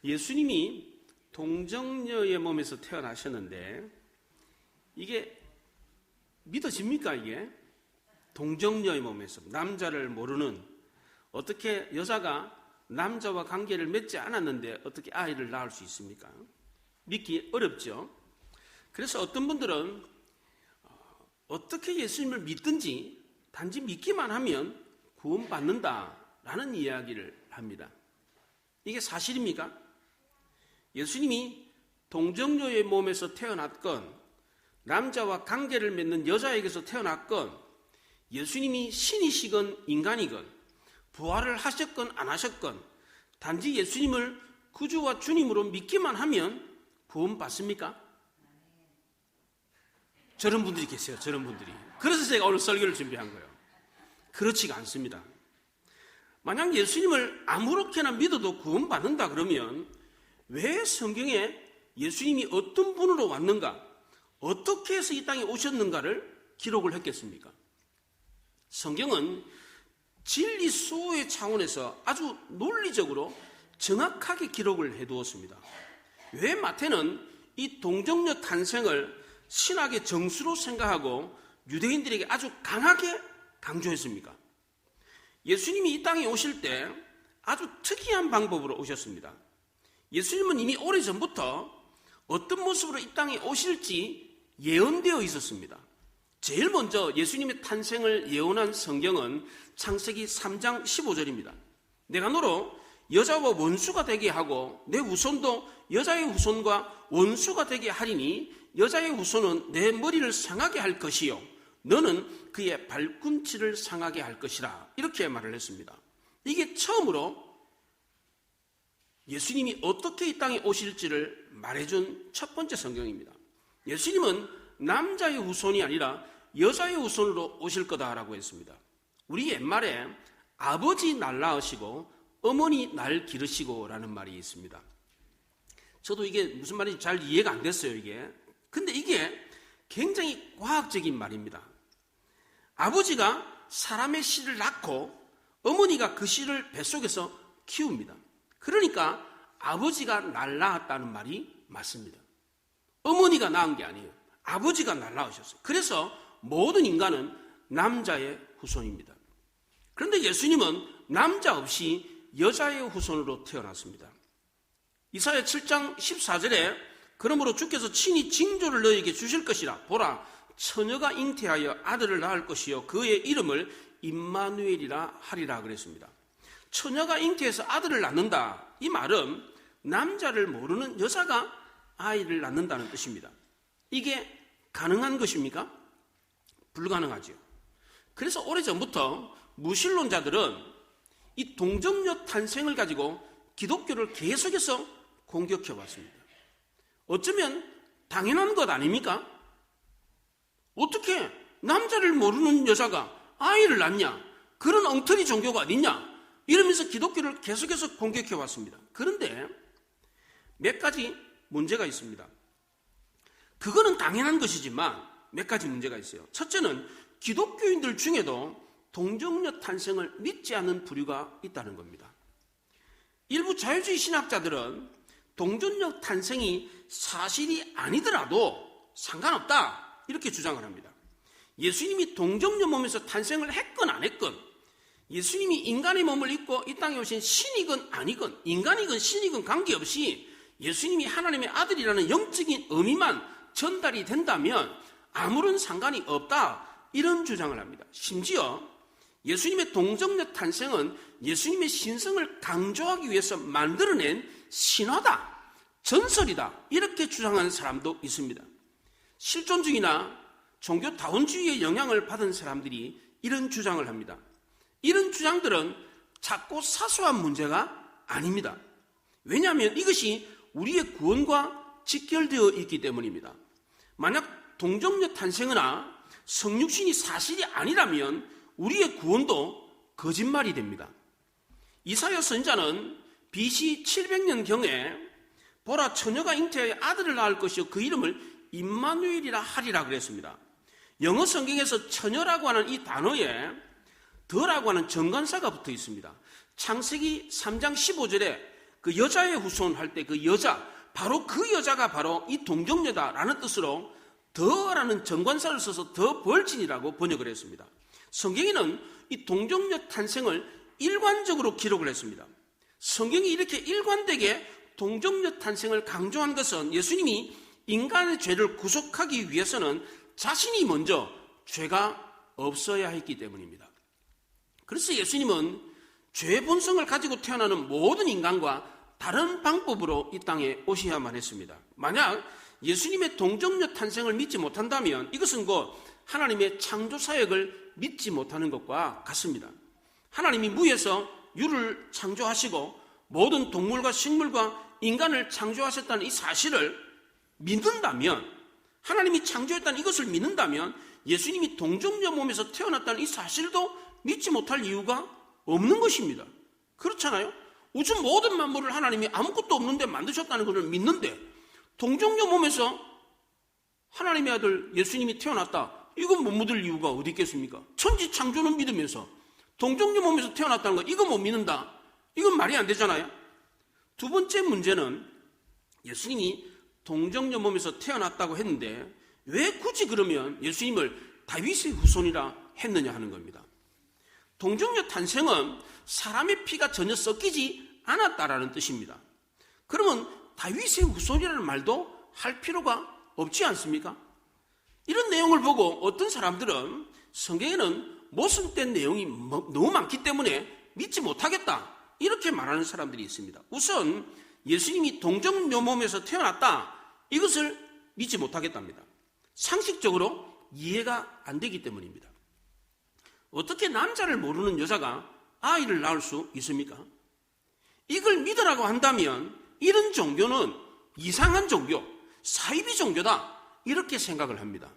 예수님이 동정녀의 몸에서 태어나셨는데 이게 믿어집니까? 이게 동정녀의 몸에서 남자를 모르는, 어떻게 여자가 남자와 관계를 맺지 않았는데 어떻게 아이를 낳을 수 있습니까? 믿기 어렵죠. 그래서 어떤 분들은 어떻게 예수님을 믿든지 단지 믿기만 하면 구원받는다라는 이야기를 합니다. 이게 사실입니까? 예수님이 동정녀의 몸에서 태어났건 남자와 관계를 맺는 여자에게서 태어났건 예수님이 신이시건 인간이건 부활을 하셨건 안 하셨건 단지 예수님을 구주와 주님으로 믿기만 하면 구원받습니까? 저런 분들이 계세요. 저런 분들이. 그래서 제가 오늘 설교를 준비한 거예요. 그렇지가 않습니다. 만약 예수님을 아무렇게나 믿어도 구원받는다 그러면 왜 성경에 예수님이 어떤 분으로 왔는가, 어떻게 해서 이 땅에 오셨는가를 기록을 했겠습니까? 성경은 진리 수호의 차원에서 아주 논리적으로 정확하게 기록을 해두었습니다. 왜 마태는 이 동정녀 탄생을 신학의 정수로 생각하고 유대인들에게 아주 강하게 강조했습니까? 예수님이 이 땅에 오실 때 아주 특이한 방법으로 오셨습니다. 예수님은 이미 오래전부터 어떤 모습으로 이 땅에 오실지 예언되어 있었습니다. 제일 먼저 예수님의 탄생을 예언한 성경은 창세기 3장 15절입니다. 내가 너로 여자와 원수가 되게 하고 내 후손도 여자의 후손과 원수가 되게 하리니 여자의 후손은 내 머리를 상하게 할 것이요 너는 그의 발꿈치를 상하게 할 것이라, 이렇게 말을 했습니다. 이게 처음으로 예수님이 어떻게 이 땅에 오실지를 말해준 첫 번째 성경입니다. 예수님은 남자의 후손이 아니라 여자의 후손으로 오실 거다라고 했습니다. 우리 옛말에 아버지 날 낳으시고 어머니 날 기르시고 라는 말이 있습니다. 저도 이게 무슨 말인지 잘 이해가 안 됐어요, 이게. 근데 이게 굉장히 과학적인 말입니다. 아버지가 사람의 씨를 낳고 어머니가 그 씨를 뱃속에서 키웁니다. 그러니까 아버지가 날 낳았다는 말이 맞습니다. 어머니가 낳은 게 아니에요. 아버지가 날 낳으셨어요. 그래서 모든 인간은 남자의 후손입니다. 그런데 예수님은 남자 없이 여자의 후손으로 태어났습니다. 이사야 7장 14절에 그러므로 주께서 친히 징조를 너에게 주실 것이라. 보라, 처녀가 잉태하여 아들을 낳을 것이요 그의 이름을 임마누엘이라 하리라 그랬습니다. 처녀가 잉태해서 아들을 낳는다, 이 말은 남자를 모르는 여자가 아이를 낳는다는 뜻입니다. 이게 가능한 것입니까? 불가능하죠. 그래서 오래전부터 무신론자들은 이 동정녀 탄생을 가지고 기독교를 계속해서 공격해 왔습니다. 어쩌면 당연한 것 아닙니까? 어떻게 남자를 모르는 여자가 아이를 낳냐? 그런 엉터리 종교가 어딨냐? 이러면서 기독교를 계속해서 공격해 왔습니다. 그런데 몇 가지 문제가 있습니다. 그거는 당연한 것이지만 몇 가지 문제가 있어요. 첫째는 기독교인들 중에도 동정녀 탄생을 믿지 않는 부류가 있다는 겁니다. 일부 자유주의 신학자들은 동정녀 탄생이 사실이 아니더라도 상관없다, 이렇게 주장을 합니다. 예수님이 동정녀 몸에서 탄생을 했건 안 했건, 예수님이 인간의 몸을 입고 이 땅에 오신 신이건 아니건, 인간이건 신이건 관계없이 예수님이 하나님의 아들이라는 영적인 의미만 전달이 된다면 아무런 상관이 없다, 이런 주장을 합니다. 심지어 예수님의 동정녀 탄생은 예수님의 신성을 강조하기 위해서 만들어낸 신화다, 전설이다, 이렇게 주장하는 사람도 있습니다. 실존주의나 종교 다원주의의 영향을 받은 사람들이 이런 주장을 합니다. 이런 주장들은 작고 사소한 문제가 아닙니다. 왜냐하면 이것이 우리의 구원과 직결되어 있기 때문입니다. 만약 동정녀 탄생이나 성육신이 사실이 아니라면 우리의 구원도 거짓말이 됩니다. 이사야 선지자는 BC 700년경에 보라, 처녀가 잉태하여 아들을 낳을 것이요 그 이름을 임마누엘이라 하리라 그랬습니다. 영어 성경에서 처녀라고 하는 이 단어에 더라고 하는 정관사가 붙어 있습니다. 창세기 3장 15절에 그 여자의 후손 할 때 그 여자, 바로 그 여자가 바로 이 동정녀다라는 뜻으로 더라는 정관사를 써서 더 벌진이라고 번역을 했습니다. 성경에는 이 동정녀 탄생을 일관적으로 기록을 했습니다. 성경이 이렇게 일관되게 동정녀 탄생을 강조한 것은 예수님이 인간의 죄를 구속하기 위해서는 자신이 먼저 죄가 없어야 했기 때문입니다. 그래서 예수님은 죄의 본성을 가지고 태어나는 모든 인간과 다른 방법으로 이 땅에 오셔야만 했습니다. 만약 예수님의 동정녀 탄생을 믿지 못한다면 이것은 곧 하나님의 창조 사역을 믿지 못하는 것과 같습니다. 하나님이 무에서 유를 창조하시고 모든 동물과 식물과 인간을 창조하셨다는 이 사실을 믿는다면, 하나님이 창조했다는 이것을 믿는다면 예수님이 동정녀 몸에서 태어났다는 이 사실도 믿지 못할 이유가 없는 것입니다. 그렇잖아요? 우주 모든 만물을 하나님이 아무것도 없는데 만드셨다는 것을 믿는데 동정녀 몸에서 하나님의 아들 예수님이 태어났다, 이건 못 믿을 이유가 어디 있겠습니까? 천지 창조는 믿으면서 동정녀 몸에서 태어났다는 거 이거 못 믿는다, 이건 말이 안 되잖아요. 두 번째 문제는 예수님이 동정녀 몸에서 태어났다고 했는데 왜 굳이 그러면 예수님을 다윗의 후손이라 했느냐 하는 겁니다. 동정녀 탄생은 사람의 피가 전혀 섞이지 않았다라는 뜻입니다. 그러면 다윗의 후손이라는 말도 할 필요가 없지 않습니까? 이런 내용을 보고 어떤 사람들은 성경에는 모순된 내용이 너무 많기 때문에 믿지 못하겠다, 이렇게 말하는 사람들이 있습니다. 우선 예수님이 동정녀 몸에서 태어났다, 이것을 믿지 못하겠답니다. 상식적으로 이해가 안 되기 때문입니다. 어떻게 남자를 모르는 여자가 아이를 낳을 수 있습니까? 이걸 믿으라고 한다면 이런 종교는 이상한 종교, 사이비 종교다, 이렇게 생각을 합니다.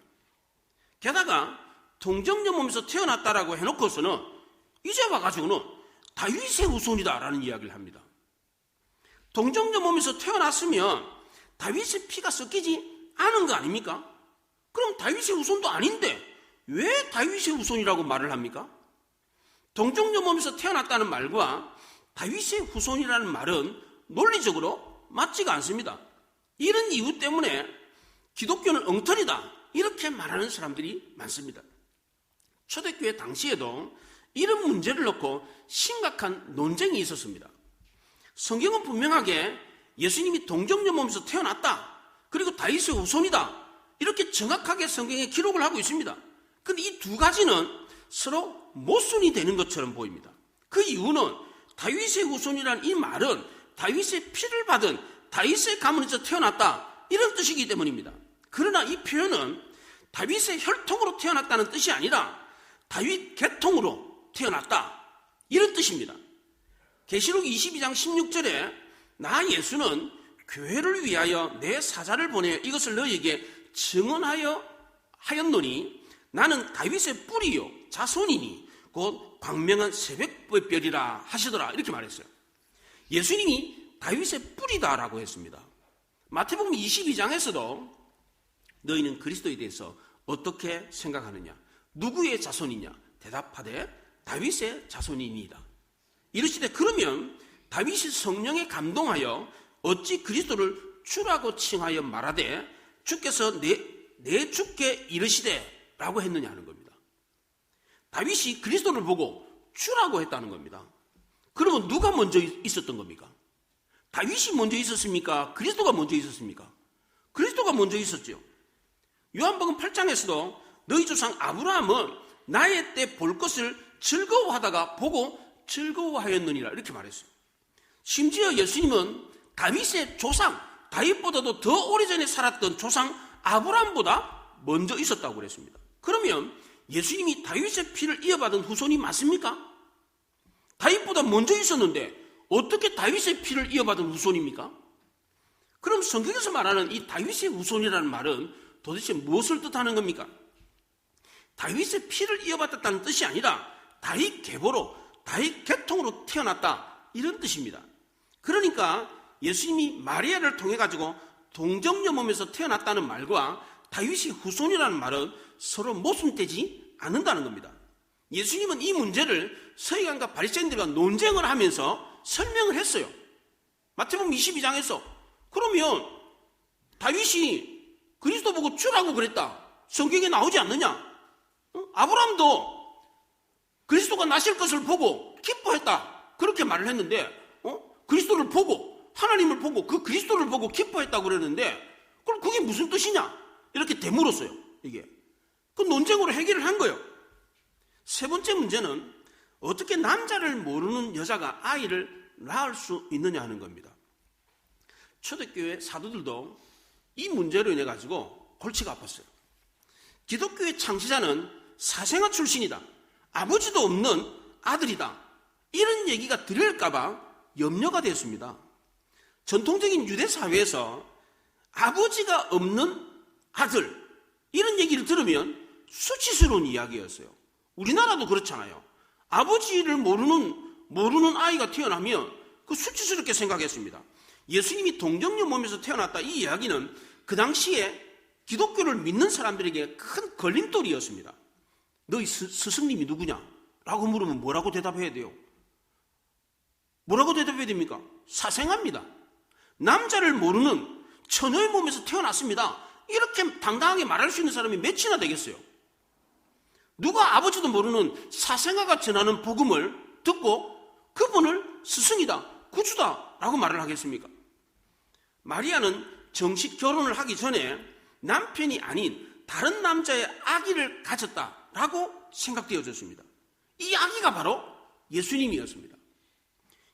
게다가 동정녀 몸에서 태어났다라고 해놓고서는 이제 와가지고는 다윗의 후손이다라는 이야기를 합니다. 동정녀 몸에서 태어났으면 다윗의 피가 섞이지 않은 거 아닙니까? 그럼 다윗의 후손도 아닌데 왜 다윗의 후손이라고 말을 합니까? 동정녀 몸에서 태어났다는 말과 다윗의 후손이라는 말은 논리적으로 맞지가 않습니다. 이런 이유 때문에 기독교는 엉터리다, 이렇게 말하는 사람들이 많습니다. 초대교회 당시에도 이런 문제를 놓고 심각한 논쟁이 있었습니다. 성경은 분명하게 예수님이 동정녀 몸에서 태어났다, 그리고 다윗의 후손이다, 이렇게 정확하게 성경에 기록을 하고 있습니다. 그런데 이 두 가지는 서로 모순이 되는 것처럼 보입니다. 그 이유는 다윗의 후손이라는 이 말은 다윗의 피를 받은 다윗의 가문에서 태어났다, 이런 뜻이기 때문입니다. 그러나 이 표현은 다윗의 혈통으로 태어났다는 뜻이 아니라 다윗 계통으로 태어났다, 이런 뜻입니다. 계시록 22장 16절에 나 예수는 교회를 위하여 내 사자를 보내 이것을 너희에게 증언하였노니 나는 다윗의 뿌리요 자손이니 곧 광명한 새벽의 별이라 하시더라, 이렇게 말했어요. 예수님이 다윗의 뿌리다라고 했습니다. 마태복음 22장에서도 너희는 그리스도에 대해서 어떻게 생각하느냐, 누구의 자손이냐 대답하되 다윗의 자손이니이다. 이르시되 그러면 다윗이 성령에 감동하여 어찌 그리스도를 주라고 칭하여 말하되 주께서 내 주께 이르시되 라고 했느냐 하는 겁니다. 다윗이 그리스도를 보고 주라고 했다는 겁니다. 그러면 누가 먼저 있었던 겁니까? 다윗이 먼저 있었습니까? 그리스도가 먼저 있었습니까? 그리스도가 먼저 있었죠. 요한복음 8장에서도 너희 조상 아브라함은 나의 때 볼 것을 즐거워하다가 보고 즐거워하였느니라, 이렇게 말했어요. 심지어 예수님은 다윗의 조상, 다윗보다도 더 오래전에 살았던 조상 아브라함보다 먼저 있었다고 그랬습니다. 그러면 예수님이 다윗의 피를 이어받은 후손이 맞습니까? 다윗보다 먼저 있었는데 어떻게 다윗의 피를 이어받은 후손입니까? 그럼 성경에서 말하는 이 다윗의 후손이라는 말은 도대체 무엇을 뜻하는 겁니까? 다윗의 피를 이어받았다는 뜻이 아니라 다윗 계보로, 다윗 계통으로 태어났다, 이런 뜻입니다. 그러니까 예수님이 마리아를 통해 가지고 동정녀 몸에서 태어났다는 말과 다윗의 후손이라는 말은 서로 모순되지 않는다는 겁니다. 예수님은 이 문제를 서기관과 바리새인들과 논쟁을 하면서 설명을 했어요. 마태복음 22장에서. 그러면 다윗이 그리스도 보고 주라고 그랬다. 성경에 나오지 않느냐? 아브라함도 그리스도가 나실 것을 보고 기뻐했다. 그렇게 말을 했는데, 그리스도를 보고, 하나님을 보고, 그 그리스도를 보고 기뻐했다고 그랬는데, 그럼 그게 무슨 뜻이냐? 이렇게 되물었어요, 이게. 그 논쟁으로 해결을 한 거예요. 세 번째 문제는 어떻게 남자를 모르는 여자가 아이를 낳을 수 있느냐 하는 겁니다. 초대교회 사도들도 이 문제로 인해 가지고 골치가 아팠어요. 기독교의 창시자는 사생아 출신이다. 아버지도 없는 아들이다. 이런 얘기가 들릴까봐 염려가 되었습니다. 전통적인 유대 사회에서 아버지가 없는 아들, 이런 얘기를 들으면 수치스러운 이야기였어요. 우리나라도 그렇잖아요. 아버지를 모르는 아이가 태어나면 그 수치스럽게 생각했습니다. 예수님이 동정녀 몸에서 태어났다, 이 이야기는 그 당시에 기독교를 믿는 사람들에게 큰 걸림돌이었습니다. 너희 스승님이 누구냐? 라고 물으면 뭐라고 대답해야 돼요? 뭐라고 대답해야 됩니까? 사생아입니다. 남자를 모르는 처녀의 몸에서 태어났습니다. 이렇게 당당하게 말할 수 있는 사람이 몇이나 되겠어요? 누가 아버지도 모르는 사생아가 전하는 복음을 듣고 그분을 스승이다, 구주다 라고 말을 하겠습니까? 마리아는 정식 결혼을 하기 전에 남편이 아닌 다른 남자의 아기를 가졌다라고 생각되어졌습니다. 이 아기가 바로 예수님이었습니다.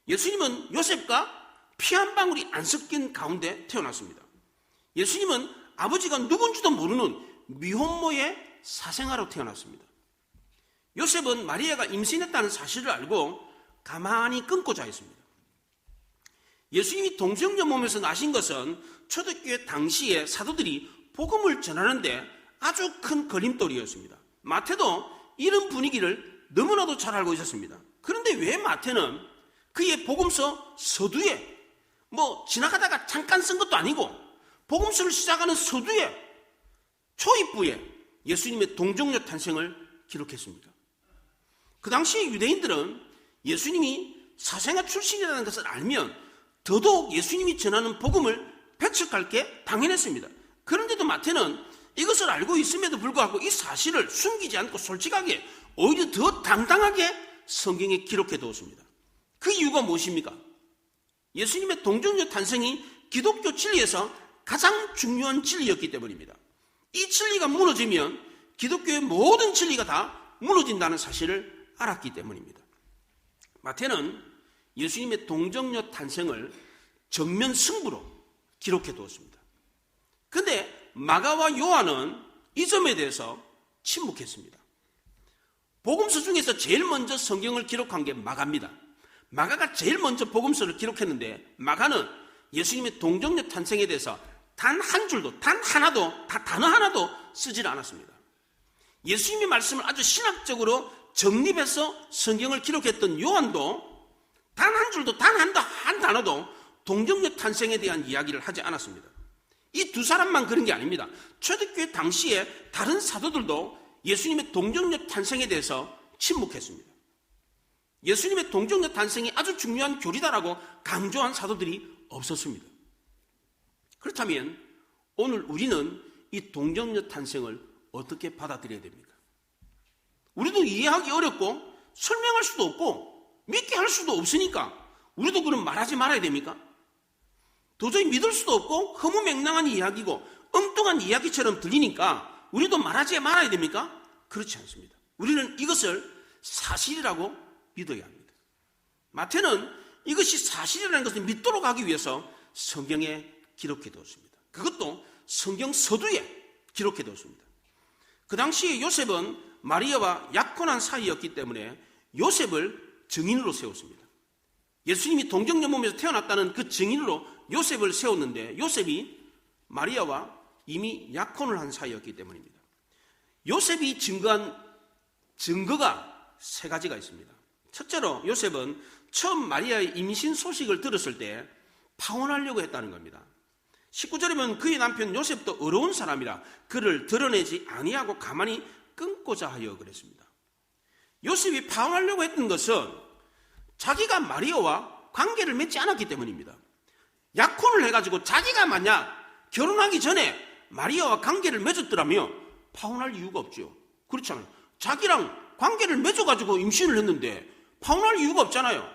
예수님은 요셉과 피 한 방울이 안 섞인 가운데 태어났습니다. 예수님은 아버지가 누군지도 모르는 미혼모의 사생아로 태어났습니다. 요셉은 마리아가 임신했다는 사실을 알고 가만히 끊고 자있습니다. 예수님이 동정녀 몸에서 나신 것은 초대교회 당시에 사도들이 복음을 전하는데 아주 큰 걸림돌이었습니다. 마태도 이런 분위기를 너무나도 잘 알고 있었습니다. 그런데 왜 마태는 그의 복음서 서두에 지나가다가 잠깐 쓴 것도 아니고 복음서를 시작하는 서두에 초입부에 예수님의 동정녀 탄생을 기록했습니다. 그 당시 유대인들은 예수님이 사생아 출신이라는 것을 알면 더더욱 예수님이 전하는 복음을 배척할 게 당연했습니다. 그런데도 마태는 이것을 알고 있음에도 불구하고 이 사실을 숨기지 않고 솔직하게 오히려 더 당당하게 성경에 기록해 두었습니다. 그 이유가 무엇입니까? 예수님의 동정녀 탄생이 기독교 진리에서 가장 중요한 진리였기 때문입니다. 이 진리가 무너지면 기독교의 모든 진리가 다 무너진다는 사실을 알았기 때문입니다. 마태는 예수님의 동정녀 탄생을 정면 승부로 기록해 두었습니다. 그런데 마가와 요한은 이 점에 대해서 침묵했습니다. 복음서 중에서 제일 먼저 성경을 기록한 게 마가입니다. 마가가 제일 먼저 복음서를 기록했는데 마가는 예수님의 동정녀 탄생에 대해서 단 한 줄도, 단 하나도, 단어 하나도 쓰질 않았습니다. 예수님의 말씀을 아주 신학적으로 정립해서 성경을 기록했던 요한도 단 한 줄도, 한 단어도 동정녀 탄생에 대한 이야기를 하지 않았습니다. 이 두 사람만 그런 게 아닙니다. 초대교회 당시에 다른 사도들도 예수님의 동정녀 탄생에 대해서 침묵했습니다. 예수님의 동정녀 탄생이 아주 중요한 교리다라고 강조한 사도들이 없었습니다. 그렇다면 오늘 우리는 이 동정녀 탄생을 어떻게 받아들여야 됩니까? 우리도 이해하기 어렵고 설명할 수도 없고 믿게 할 수도 없으니까 우리도 그럼 말하지 말아야 됩니까? 도저히 믿을 수도 없고 허무맹랑한 이야기고 엉뚱한 이야기처럼 들리니까 우리도 말하지 말아야 됩니까? 그렇지 않습니다. 우리는 이것을 사실이라고 믿어야 합니다. 마태는 이것이 사실이라는 것을 믿도록 하기 위해서 성경에 기록해 두었습니다. 그것도 성경 서두에 기록해 두었습니다. 그 당시에 요셉은 마리아와 약혼한 사이였기 때문에 요셉을 증인으로 세웠습니다. 예수님이 동정녀 몸에서 태어났다는 그 증인으로 요셉을 세웠는데 요셉이 마리아와 이미 약혼을 한 사이였기 때문입니다. 요셉이 증거한 증거가 세 가지가 있습니다. 첫째로 요셉은 처음 마리아의 임신 소식을 들었을 때 파혼하려고 했다는 겁니다. 19절에 보면 그의 남편 요셉도 어려운 사람이라 그를 드러내지 아니하고 가만히 끊고자 하여 그랬습니다. 요셉이 파혼하려고 했던 것은 자기가 마리아와 관계를 맺지 않았기 때문입니다. 약혼을 해가지고 자기가 만약 결혼하기 전에 마리아와 관계를 맺었더라면 파혼할 이유가 없죠. 그렇잖아요. 자기랑 관계를 맺어가지고 임신을 했는데 파혼할 이유가 없잖아요.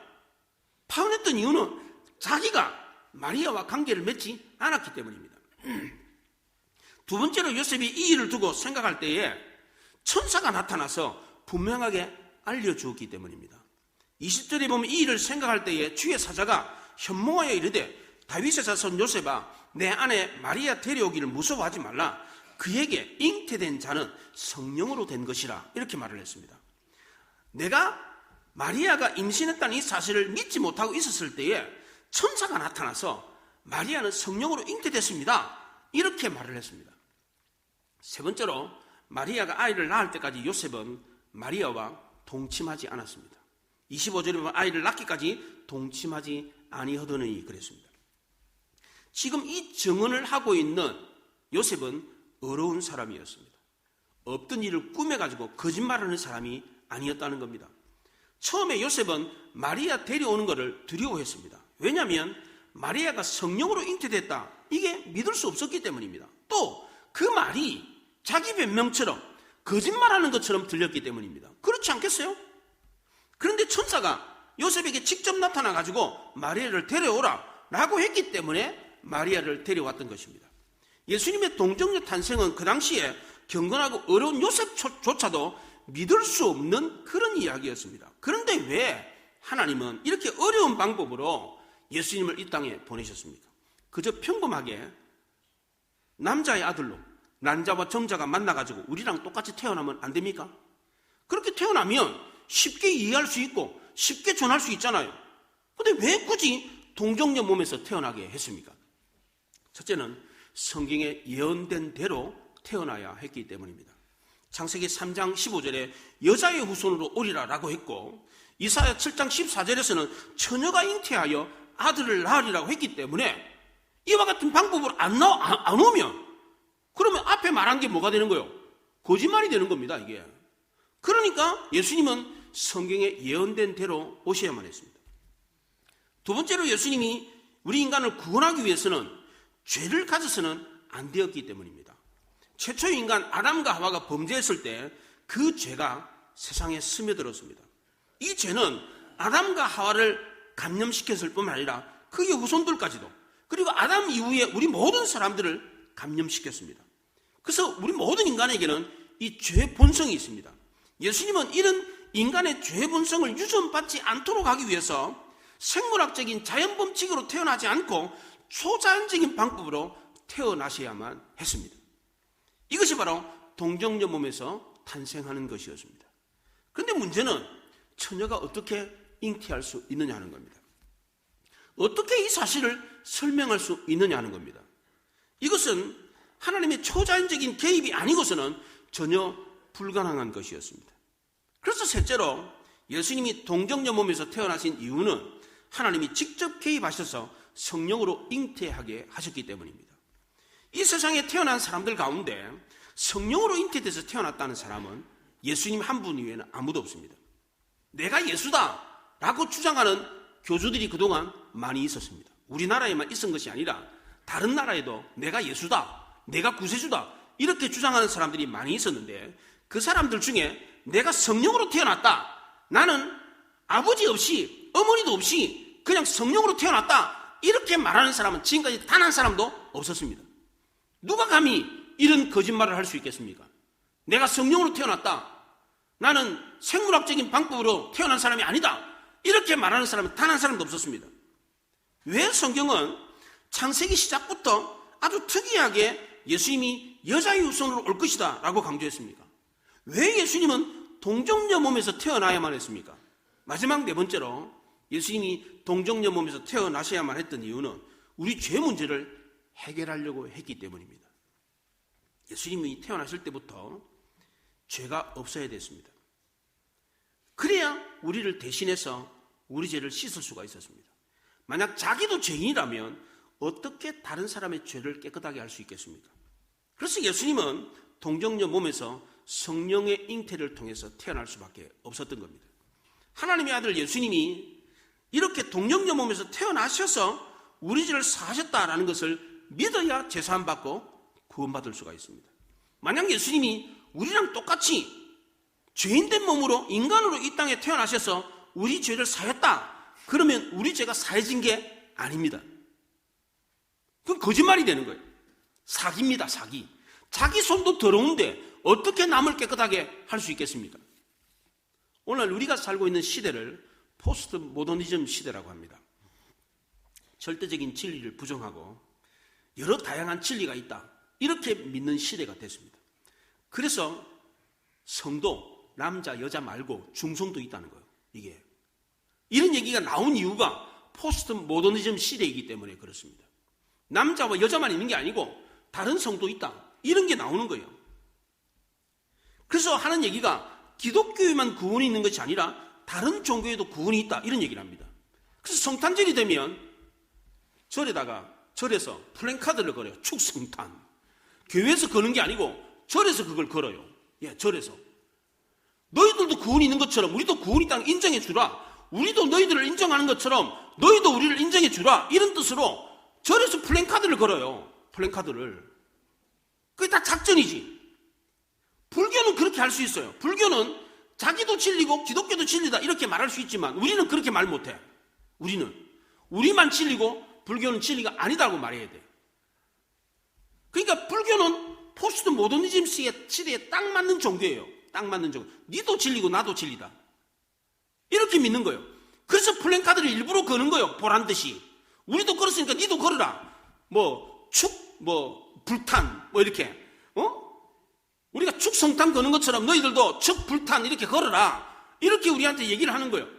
파혼했던 이유는 자기가 마리아와 관계를 맺지 않았기 때문입니다. 두 번째로 요셉이 이 일을 두고 생각할 때에 천사가 나타나서 분명하게 알려주었기 때문입니다. 20절에 보면 이 일을 생각할 때에 주의 사자가 현몽하여 이르되 다윗의 자손 요셉아, 내 아내 마리아 데려오기를 무서워하지 말라. 그에게 잉태된 자는 성령으로 된 것이라. 이렇게 말을 했습니다. 내가 마리아가 임신했다는 이 사실을 믿지 못하고 있었을 때에 천사가 나타나서 마리아는 성령으로 잉태됐습니다. 이렇게 말을 했습니다. 세 번째로, 마리아가 아이를 낳을 때까지 요셉은 마리아와 동침하지 않았습니다. 25절에 보면 아이를 낳기까지 동침하지 아니하더니 그랬습니다. 지금 이 증언을 하고 있는 요셉은 어려운 사람이었습니다. 없던 일을 꾸며가지고 거짓말하는 사람이 아니었다는 겁니다. 처음에 요셉은 마리아 데려오는 것을 두려워했습니다. 왜냐하면 마리아가 성령으로 잉태됐다, 이게 믿을 수 없었기 때문입니다. 또 그 말이 자기 변명처럼 거짓말하는 것처럼 들렸기 때문입니다. 그렇지 않겠어요? 그런데 천사가 요셉에게 직접 나타나가지고 마리아를 데려오라 라고 했기 때문에 마리아를 데려왔던 것입니다. 예수님의 동정녀 탄생은 그 당시에 경건하고 어려운 요셉조차도 믿을 수 없는 그런 이야기였습니다. 그런데 왜 하나님은 이렇게 어려운 방법으로 예수님을 이 땅에 보내셨습니까? 그저 평범하게 남자의 아들로 난자와 정자가 만나가지고 우리랑 똑같이 태어나면 안 됩니까? 그렇게 태어나면 쉽게 이해할 수 있고 쉽게 전할 수 있잖아요. 그런데 왜 굳이 동정녀 몸에서 태어나게 했습니까? 첫째는 성경에 예언된 대로 태어나야 했기 때문입니다. 창세기 3장 15절에 여자의 후손으로 오리라 라고 했고, 이사야 7장 14절에서는 처녀가 잉태하여 아들을 낳으리라고 했기 때문에 이와 같은 방법으로 안 오면 그러면 앞에 말한 게 뭐가 되는 거예요? 거짓말이 되는 겁니다, 이게. 그러니까 예수님은 성경에 예언된 대로 오셔야만 했습니다. 두 번째로, 예수님이 우리 인간을 구원하기 위해서는 죄를 가져서는 안 되었기 때문입니다. 최초의 인간 아담과 하와가 범죄했을 때 그 죄가 세상에 스며들었습니다. 이 죄는 아담과 하와를 감염시켰을 뿐만 아니라 그의 후손들까지도, 그리고 아담 이후에 우리 모든 사람들을 감염시켰습니다. 그래서 우리 모든 인간에게는 이 죄 본성이 있습니다. 예수님은 이런 인간의 죄 본성을 유전받지 않도록 하기 위해서 생물학적인 자연 법칙으로 태어나지 않고 초자연적인 방법으로 태어나셔야만 했습니다. 이것이 바로 동정녀 몸에서 탄생하는 것이었습니다. 그런데 문제는 처녀가 어떻게 잉태할 수 있느냐 하는 겁니다. 어떻게 이 사실을 설명할 수 있느냐 하는 겁니다. 이것은 하나님의 초자연적인 개입이 아니고서는 전혀 불가능한 것이었습니다. 그래서 셋째로, 예수님이 동정녀 몸에서 태어나신 이유는 하나님이 직접 개입하셔서 성령으로 잉태하게 하셨기 때문입니다. 이 세상에 태어난 사람들 가운데 성령으로 잉태돼서 태어났다는 사람은 예수님 한 분 이외에는 아무도 없습니다. 내가 예수다 라고 주장하는 교주들이 그동안 많이 있었습니다. 우리나라에만 있은 것이 아니라 다른 나라에도 내가 예수다, 내가 구세주다 이렇게 주장하는 사람들이 많이 있었는데, 그 사람들 중에 내가 성령으로 태어났다, 나는 아버지 없이 어머니도 없이 그냥 성령으로 태어났다, 이렇게 말하는 사람은 지금까지 단 한 사람도 없었습니다. 누가 감히 이런 거짓말을 할 수 있겠습니까? 내가 성령으로 태어났다, 나는 생물학적인 방법으로 태어난 사람이 아니다, 이렇게 말하는 사람은 단 한 사람도 없었습니다. 왜 성경은 창세기 시작부터 아주 특이하게 예수님이 여자의 후손으로 올 것이다 라고 강조했습니까? 왜 예수님은 동정녀 몸에서 태어나야만 했습니까? 마지막 네 번째로, 예수님이 동정녀 몸에서 태어나셔야만 했던 이유는 우리 죄 문제를 해결하려고 했기 때문입니다. 예수님이 태어나실 때부터 죄가 없어야 됐습니다. 그래야 우리를 대신해서 우리 죄를 씻을 수가 있었습니다. 만약 자기도 죄인이라면 어떻게 다른 사람의 죄를 깨끗하게 할 수 있겠습니까? 그래서 예수님은 동정녀 몸에서 성령의 잉태를 통해서 태어날 수밖에 없었던 겁니다. 하나님의 아들 예수님이 이렇게 동정녀 몸에서 태어나셔서 우리 죄를 사하셨다라는 것을 믿어야 제사함 받고 구원받을 수가 있습니다. 만약 예수님이 우리랑 똑같이 죄인된 몸으로 인간으로 이 땅에 태어나셔서 우리 죄를 사했다, 그러면 우리 죄가 사해진 게 아닙니다. 그건 거짓말이 되는 거예요. 사기입니다. 사기. 자기 손도 더러운데 어떻게 남을 깨끗하게 할 수 있겠습니까? 오늘 우리가 살고 있는 시대를 포스트 모더니즘 시대라고 합니다. 절대적인 진리를 부정하고 여러 다양한 진리가 있다, 이렇게 믿는 시대가 됐습니다. 그래서 성도, 남자, 여자 말고 중성도 있다는 거예요. 이게 이런 얘기가 나온 이유가 포스트 모더니즘 시대이기 때문에 그렇습니다. 남자와 여자만 있는 게 아니고 다른 성도 있다, 이런 게 나오는 거예요. 그래서 하는 얘기가 기독교에만 구원이 있는 것이 아니라 다른 종교에도 구원이 있다, 이런 얘기를 합니다. 그래서 성탄절이 되면 절에서 플랜카드를 걸어요. 축성탄. 교회에서 거는 게 아니고 절에서 그걸 걸어요. 예, 절에서. 너희들도 구원이 있는 것처럼 우리도 구원이 있다는 걸 인정해 주라. 우리도 너희들을 인정하는 것처럼 너희도 우리를 인정해 주라. 이런 뜻으로 절에서 플랜카드를 걸어요. 플랜카드를. 그게 다 작전이지. 불교는 그렇게 할 수 있어요. 불교는 자기도 진리고 기독교도 진리다, 이렇게 말할 수 있지만 우리는 그렇게 말 못해. 우리만 진리고 불교는 진리가 아니다고 말해야 돼. 그러니까 불교는 포스트 모더니즘 시대에 딱 맞는 종교예요. 딱 맞는 종교. 니도 진리고 나도 진리다, 이렇게 믿는 거예요. 그래서 플랜카드를 일부러 거는 거예요. 보란듯이. 우리도 걸었으니까 니도 걸어라. 불탄, 이렇게. 우리가 축성탄 거는 것처럼 너희들도 축불탄 이렇게 걸어라, 이렇게 우리한테 얘기를 하는 거예요.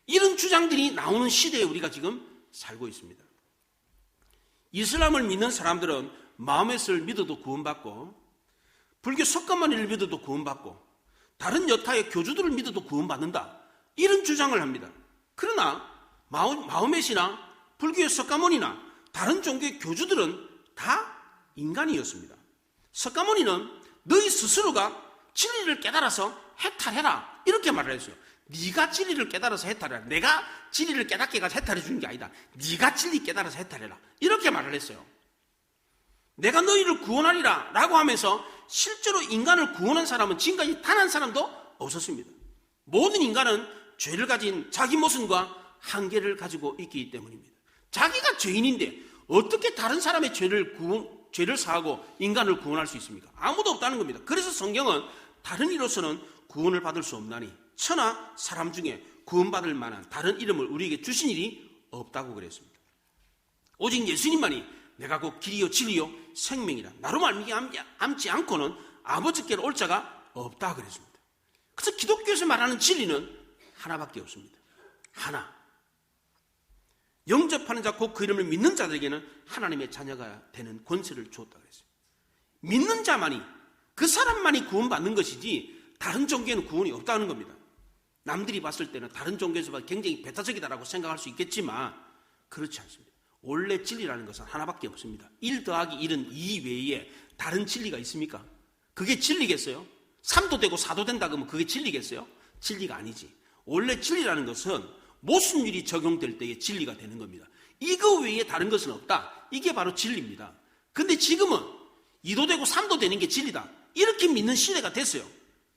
이런 주장들이 나오는 시대에 우리가 지금 살고 있습니다. 이슬람을 믿는 사람들은 마호메스를 믿어도 구원받고, 불교 석가모니를 믿어도 구원받고, 다른 여타의 교주들을 믿어도 구원받는다, 이런 주장을 합니다. 그러나 마호메시나 불교의 석가모니나 다른 종교의 교주들은 다 인간이었습니다. 석가모니는 너희 스스로가 진리를 깨달아서 해탈해라, 이렇게 말을 했어요. 네가 진리를 깨달아서 해탈해라. 내가 진리를 깨닫게 해서 해탈해 주는 게 아니다. 네가 진리 깨달아서 해탈해라, 이렇게 말을 했어요. 내가 너희를 구원하리라 라고 하면서 실제로 인간을 구원한 사람은 지금까지 단 한 사람도 없었습니다. 모든 인간은 죄를 가진 자기 모습과 한계를 가지고 있기 때문입니다. 자기가 죄인인데 어떻게 다른 사람의 죄를 사하고 인간을 구원할 수 있습니까? 아무도 없다는 겁니다. 그래서 성경은 다른 이로서는 구원을 받을 수 없나니 천하 사람 중에 구원받을 만한 다른 이름을 우리에게 주신 일이 없다고 그랬습니다. 오직 예수님만이 내가 곧 길이요 진리요 생명이라, 나로 말미암지 않고는 아버지께로 올 자가 없다 그랬습니다. 그래서 기독교에서 말하는 진리는 하나밖에 없습니다. 하나. 영접하는 자, 곧 그 이름을 믿는 자들에게는 하나님의 자녀가 되는 권세를 주었다 그랬습니다. 믿는 자만이, 그 사람만이 구원받는 것이지 다른 종교에는 구원이 없다는 겁니다. 남들이 봤을 때는 다른 종교에서 굉장히 배타적이다라고 생각할 수 있겠지만 그렇지 않습니다. 원래 진리라는 것은 하나밖에 없습니다. 1 더하기 1은 2 외에 다른 진리가 있습니까? 그게 진리겠어요? 3도 되고 4도 된다 그러면 그게 진리겠어요? 진리가 아니지. 원래 진리라는 것은 모순율이 적용될 때의 진리가 되는 겁니다. 이거 외에 다른 것은 없다, 이게 바로 진리입니다. 근데 지금은 2도 되고 3도 되는 게 진리다, 이렇게 믿는 시대가 됐어요.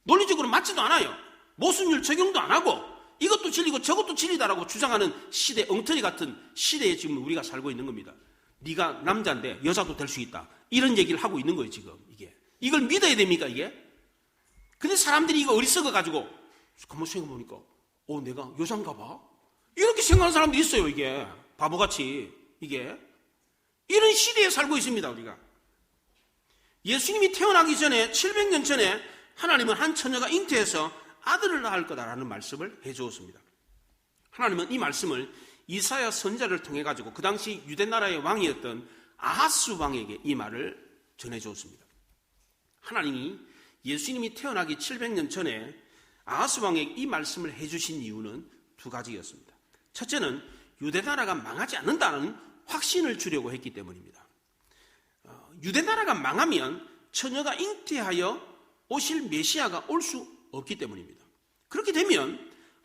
논리적으로 맞지도 않아요. 모순율 적용도 안 하고 이것도 진리고 저것도 진리다라고 주장하는 시대, 엉터리 같은 시대에 지금 우리가 살고 있는 겁니다. 네가 남자인데 여자도 될 수 있다, 이런 얘기를 하고 있는 거예요. 지금 이걸 믿어야 됩니까 이게? 근데 사람들이 이거 어리석어가지고 가만 생각해보니까 내가 여잔가 봐, 이렇게 생각하는 사람도 있어요. 이게 바보같이. 이런 시대에 살고 있습니다. 우리가. 예수님이 태어나기 전에 700년 전에 하나님은 한 처녀가 잉태해서 아들을 낳을 거다라는 말씀을 해주었습니다. 하나님은 이 말씀을 이사야 선지자를 통해 가지고 그 당시 유대 나라의 왕이었던 아하스 왕에게 이 말을 전해주었습니다. 하나님이 예수님이 태어나기 700년 전에 아하스 왕에게 이 말씀을 해주신 이유는 두 가지였습니다. 첫째는 유대 나라가 망하지 않는다는 확신을 주려고 했기 때문입니다. 유대 나라가 망하면 처녀가 잉태하여 오실 메시아가 올 수 없기 때문입니다. 그렇게 되면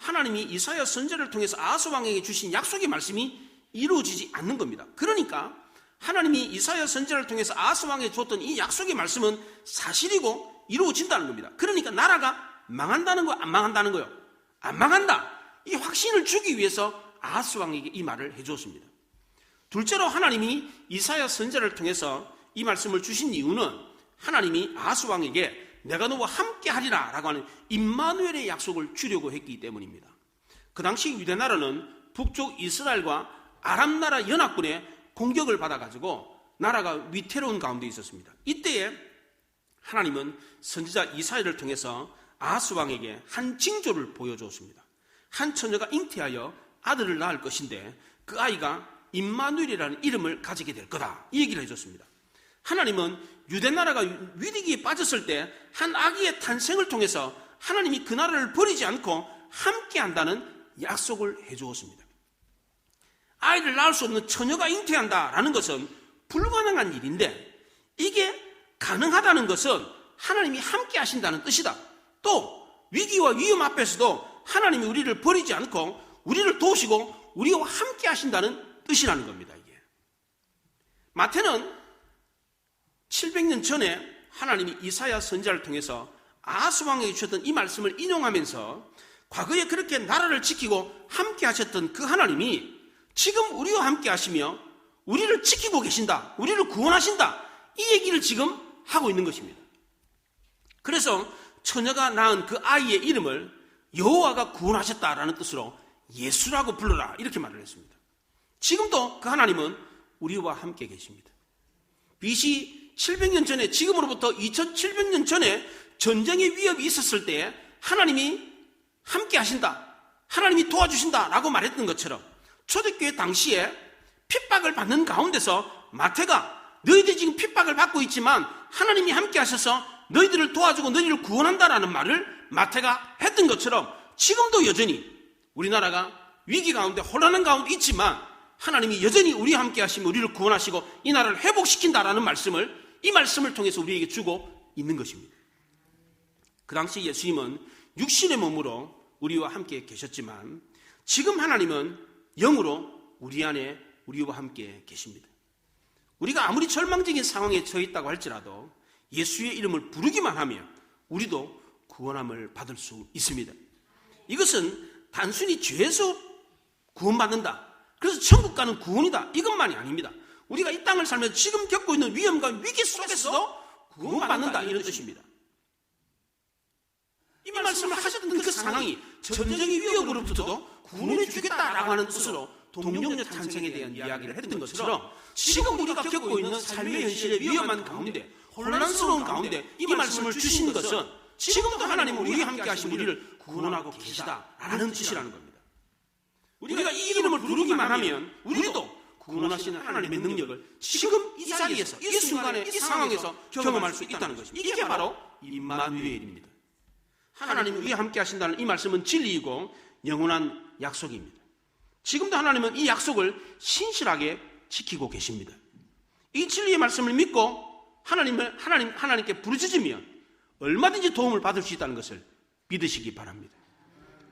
하나님이 이사야 선지자를 통해서 아하스 왕에게 주신 약속의 말씀이 이루어지지 않는 겁니다. 그러니까 하나님이 이사야 선지자를 통해서 아하스 왕에게 줬던 이 약속의 말씀은 사실이고 이루어진다는 겁니다. 그러니까 나라가 망한다는 거야, 안 망한다는 거요? 안 망한다. 이 확신을 주기 위해서 아하스 왕에게 이 말을 해주었습니다. 둘째로 하나님이 이사야 선지자를 통해서 이 말씀을 주신 이유는 하나님이 아하스 왕에게 내가 너와 함께 하리라 라고 하는 임마누엘의 약속을 주려고 했기 때문입니다. 그 당시 유대나라는 북쪽 이스라엘과 아람 나라 연합군의 공격을 받아가지고 나라가 위태로운 가운데 있었습니다. 이때에 하나님은 선지자 이사야를 통해서 아하스 왕에게 한 징조를 보여주었습니다. 한 처녀가 잉태하여 아들을 낳을 것인데 그 아이가 임마누엘이라는 이름을 가지게 될 거다, 이 얘기를 해줬습니다. 하나님은 유대나라가 위기에 빠졌을 때 한 아기의 탄생을 통해서 하나님이 그 나라를 버리지 않고 함께 한다는 약속을 해주었습니다. 아이를 낳을 수 없는 처녀가 잉태한다라는 것은 불가능한 일인데 이게 가능하다는 것은 하나님이 함께 하신다는 뜻이다. 또 위기와 위험 앞에서도 하나님이 우리를 버리지 않고 우리를 도우시고 우리와 함께 하신다는 뜻이라는 겁니다. 이게 마태는 700년 전에 하나님이 이사야 선지자를 통해서 아하스 왕에게 주셨던 이 말씀을 인용하면서 과거에 그렇게 나라를 지키고 함께 하셨던 그 하나님이 지금 우리와 함께 하시며 우리를 지키고 계신다, 우리를 구원하신다, 이 얘기를 지금 하고 있는 것입니다. 그래서 처녀가 낳은 그 아이의 이름을 여호와가 구원하셨다라는 뜻으로 예수라고 불러라, 이렇게 말을 했습니다. 지금도 그 하나님은 우리와 함께 계십니다. BC 700년 전에, 지금으로부터 2700년 전에 전쟁의 위협이 있었을 때 하나님이 함께 하신다, 하나님이 도와주신다 라고 말했던 것처럼 초대교회 당시에 핍박을 받는 가운데서 마태가 너희들이 지금 핍박을 받고 있지만 하나님이 함께 하셔서 너희들을 도와주고 너희를 구원한다라는 말을 마태가 했던 것처럼 지금도 여전히 우리나라가 위기 가운데 혼란한 가운데 있지만 하나님이 여전히 우리와 함께 하시며 우리를 구원하시고 이 나라를 회복시킨다라는 말씀을, 이 말씀을 통해서 우리에게 주고 있는 것입니다. 그 당시 예수님은 육신의 몸으로 우리와 함께 계셨지만 지금 하나님은 영으로 우리 안에 우리와 함께 계십니다. 우리가 아무리 절망적인 상황에 처해 있다고 할지라도 예수의 이름을 부르기만 하면 우리도 구원함을 받을 수 있습니다. 이것은 단순히 죄에서 구원받는다, 그래서 천국 가는 구원이다, 이것만이 아닙니다. 우리가 이 땅을 살면서 지금 겪고 있는 위험과 위기 속에서도 구원받는다, 이런 뜻입니다. 이 말씀을 하셨던 그 상황이 전쟁의 위협으로부터도 구원해 주겠다라고 하는 뜻으로 동력녀 탄생에 대한 이야기를 했던 것처럼 지금 우리가 겪고 있는 삶의 현실의 위험한 가운데, 혼란스러운 가운데 이 말씀을 주신 것은 지금도 하나님은 우리와 함께 하신 우리를 구원하고 계시다라는 뜻이라는 겁니다. 우리가 이 이름을 부르기만 하면 우리도 구원하시는 하나님의 능력을 지금 이 자리에서, 이 순간에, 이 상황에서 경험할 수 있다는 것입니다. 이게 바로 임마누엘입니다. 하나님이 우리와 함께 하신다는 이 말씀은 진리이고 영원한 약속입니다. 지금도 하나님은 이 약속을 신실하게 지키고 계십니다. 이 진리의 말씀을 믿고 하나님께 부르짖으면 얼마든지 도움을 받을 수 있다는 것을 믿으시기 바랍니다.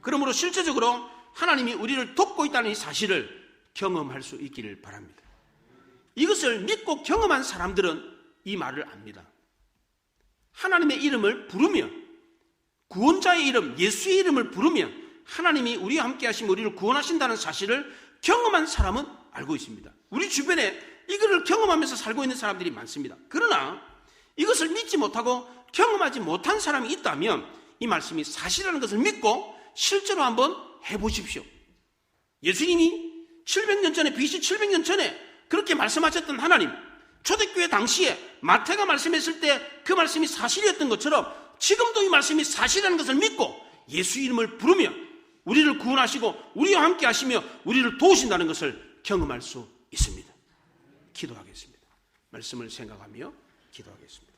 그러므로 실제적으로 하나님이 우리를 돕고 있다는 이 사실을 경험할 수 있기를 바랍니다. 이것을 믿고 경험한 사람들은 이 말을 압니다. 하나님의 이름을 부르면, 구원자의 이름, 예수의 이름을 부르면 하나님이 우리와 함께 하시며 우리를 구원하신다는 사실을 경험한 사람은 알고 있습니다. 우리 주변에 이거를 경험하면서 살고 있는 사람들이 많습니다. 그러나 이것을 믿지 못하고 경험하지 못한 사람이 있다면 이 말씀이 사실이라는 것을 믿고 실제로 한번 해보십시오. 예수님이 700년 전에, BC 700년 전에 그렇게 말씀하셨던 하나님, 초대교회 당시에 마태가 말씀했을 때 그 말씀이 사실이었던 것처럼 지금도 이 말씀이 사실이라는 것을 믿고 예수 이름을 부르며 우리를 구원하시고 우리와 함께 하시며 우리를 도우신다는 것을 경험할 수 있습니다. 기도하겠습니다. 말씀을 생각하며 기도하겠습니다.